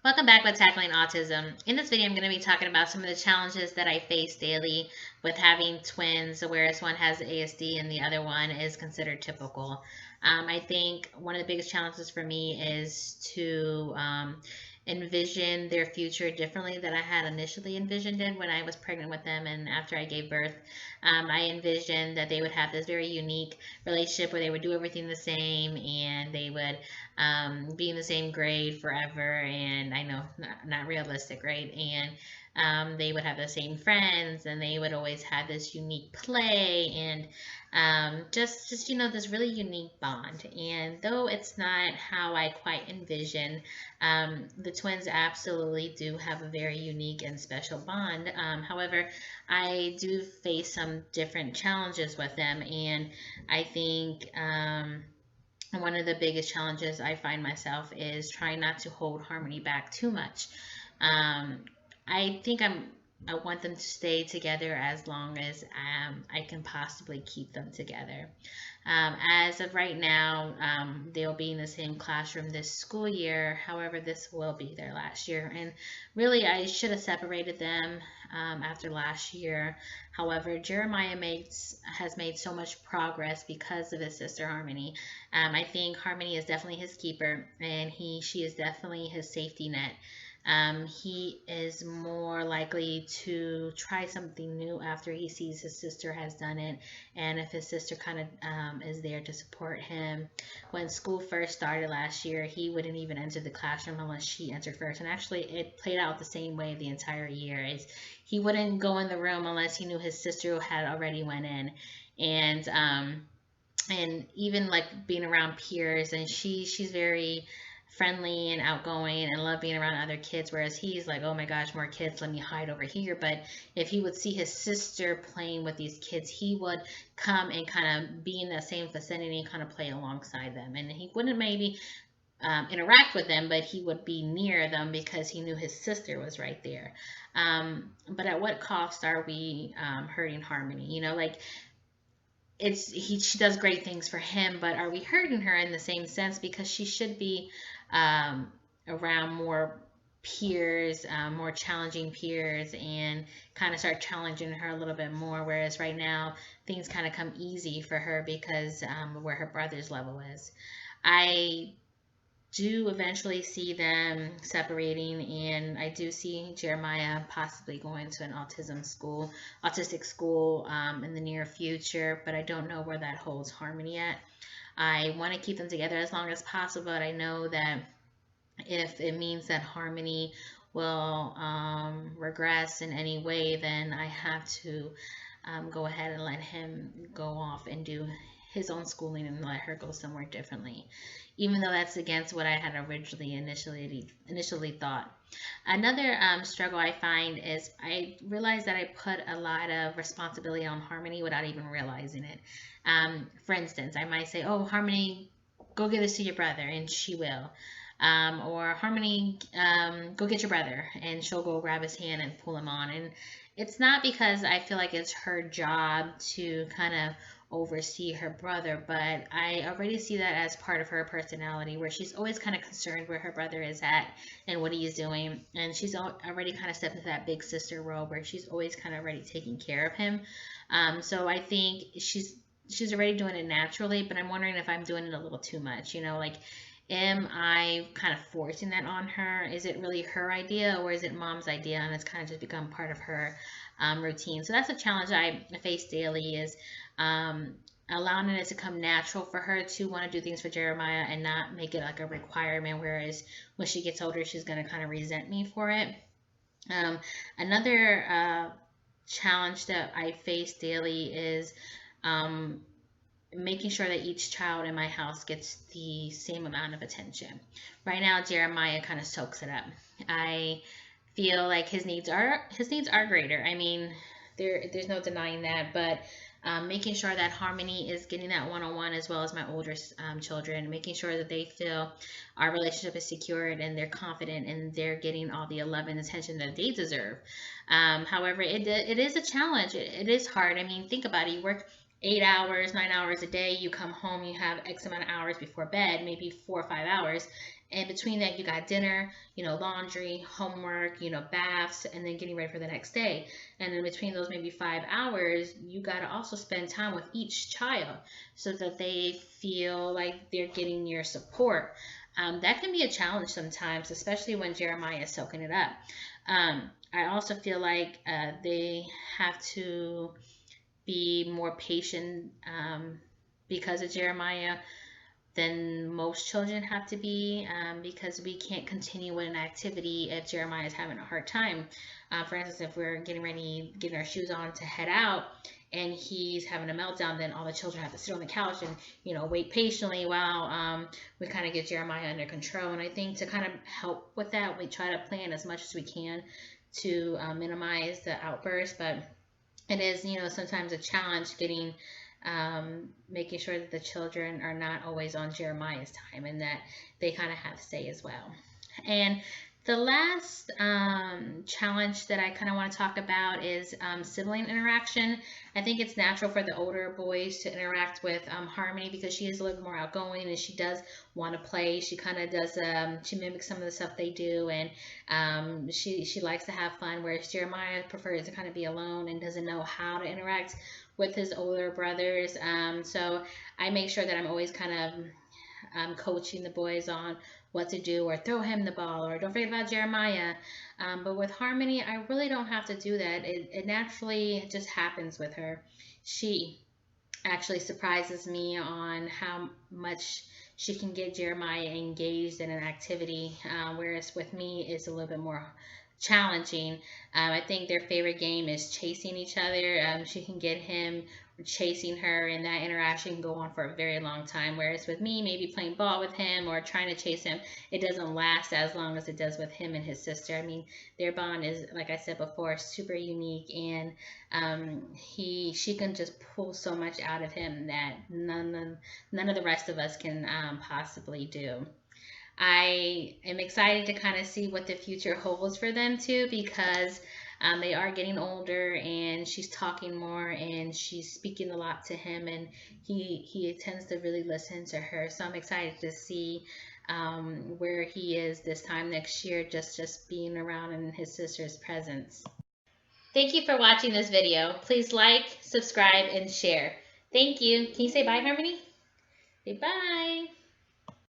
Welcome back with Tackling Autism. In this video, I'm going to be talking about some of the challenges that I face daily with having twins, whereas one has ASD and the other one is considered typical. I think one of the biggest challenges for me is to envision their future differently than I had initially envisioned it when I was pregnant with them and after I gave birth. I envisioned that they would have this very unique relationship where they would do everything the same and they would be in the same grade forever. And I know not realistic, right? And they would have the same friends and they would always have this unique play and just this really unique bond. And though it's not how I quite envision, the twins absolutely do have a very unique and special bond. However, I do face some different challenges with them, and I think one of the biggest challenges I find myself is trying not to hold Harmony back too much. Um, I think I want them to stay together as long as I can possibly keep them together. As of right now, they'll be in the same classroom this school year. However, this will be their last year. And really, I should have separated them after last year. However, has made so much progress because of his sister Harmony. I think Harmony is definitely his keeper, and she is definitely his safety net. He is more likely to try something new after he sees his sister has done it, and if his sister kind of is there to support him. When school first started last year, he wouldn't even enter the classroom unless she entered first, and actually, it played out the same way the entire year. He wouldn't go in the room unless he knew his sister had already went in, and even like being around peers, and she's very friendly and outgoing and love being around other kids, whereas he's like, oh my gosh, more kids, let me hide over here. But if he would see his sister playing with these kids, he would come and kind of be in the same vicinity and kind of play alongside them, and he wouldn't maybe interact with them, but he would be near them because he knew his sister was right there. But at what cost are we hurting Harmony? Like, she does great things for him, but are we hurting her in the same sense? Because she should be around more peers, more challenging peers, and kind of start challenging her a little bit more. Whereas right now, things kind of come easy for her because where her brother's level is. I do eventually see them separating, and I do see Jeremiah possibly going to an autistic school in the near future, but I don't know where that holds Harmony at. I want to keep them together as long as possible, but I know that if it means that Harmony will regress in any way, then I have to go ahead and let him go off and do his own schooling and let her go somewhere differently, even though that's against what I had originally initially thought. Another struggle I find is I realize that I put a lot of responsibility on Harmony without even realizing it. For instance, I might say, "Oh, Harmony, go give this to your brother," and she will. Or Harmony, go get your brother, and she'll go grab his hand and pull him on. And it's not because I feel like it's her job to kind of oversee her brother, but I already see that as part of her personality, where she's always kind of concerned where her brother is at and what he is doing. And she's already kind of stepped into that big sister role where she's always kind of already taking care of him. So I think she's already doing it naturally, but I'm wondering if I'm doing it a little too much. Like, am I kind of forcing that on her? Is it really her idea, or is it mom's idea and it's kind of just become part of her routine? So that's a challenge I face daily, is allowing it to come natural for her to want to do things for Jeremiah and not make it like a requirement, whereas when she gets older, she's going to kind of resent me for it. Another challenge that I face daily is making sure that each child in my house gets the same amount of attention. Right now, Jeremiah kind of soaks it up. I feel like his needs are greater. I mean, there's no denying that, but making sure that Harmony is getting that one-on-one, as well as my older children, making sure that they feel our relationship is secured and they're confident and they're getting all the love and attention that they deserve. However, it is a challenge. It is hard. I mean, think about it. You work 8 hours, 9 hours a day. You come home, you have X amount of hours before bed, maybe 4 or 5 hours, And between that, you got dinner, laundry, homework, baths, and then getting ready for the next day. And in between those maybe 5 hours, you got to also spend time with each child so that they feel like they're getting your support. That can be a challenge sometimes, especially when Jeremiah is soaking it up. I also feel like they have to be more patient because of Jeremiah than most children have to be, because we can't continue with an activity if Jeremiah is having a hard time. For instance, if we're getting ready, getting our shoes on to head out, and he's having a meltdown, then all the children have to sit on the couch and wait patiently while we kind of get Jeremiah under control. And I think to kind of help with that, we try to plan as much as we can to minimize the outburst, but it is, sometimes a challenge getting, making sure that the children are not always on Jeremiah's time and that they kind of have to say as well. And the last challenge that I kind of want to talk about is sibling interaction. I think it's natural for the older boys to interact with Harmony because she is a little bit more outgoing and she does want to play. She kind of does, she mimics some of the stuff they do, and she likes to have fun, whereas Jeremiah prefers to kind of be alone and doesn't know how to interact with his older brothers. So I make sure that I'm always kind of coaching the boys on what to do, or throw him the ball, or don't forget about Jeremiah. But with Harmony, I really don't have to do that. It naturally just happens with her. She actually surprises me on how much she can get Jeremiah engaged in an activity, whereas with me, it's a little bit more challenging. I think their favorite game is chasing each other. She can get him chasing her, and that interaction can go on for a very long time. Whereas with me, maybe playing ball with him or trying to chase him, it doesn't last as long as it does with him and his sister. I mean, their bond is, like I said before, super unique, and she can just pull so much out of him that none of the rest of us can possibly do. I am excited to kind of see what the future holds for them too, because they are getting older and she's talking more and she's speaking a lot to him, and he tends to really listen to her. So I'm excited to see where he is this time next year, just being around in his sister's presence. Thank you for watching this video. Please like, subscribe, and share. Thank you. Can you say bye, Harmony? Say bye.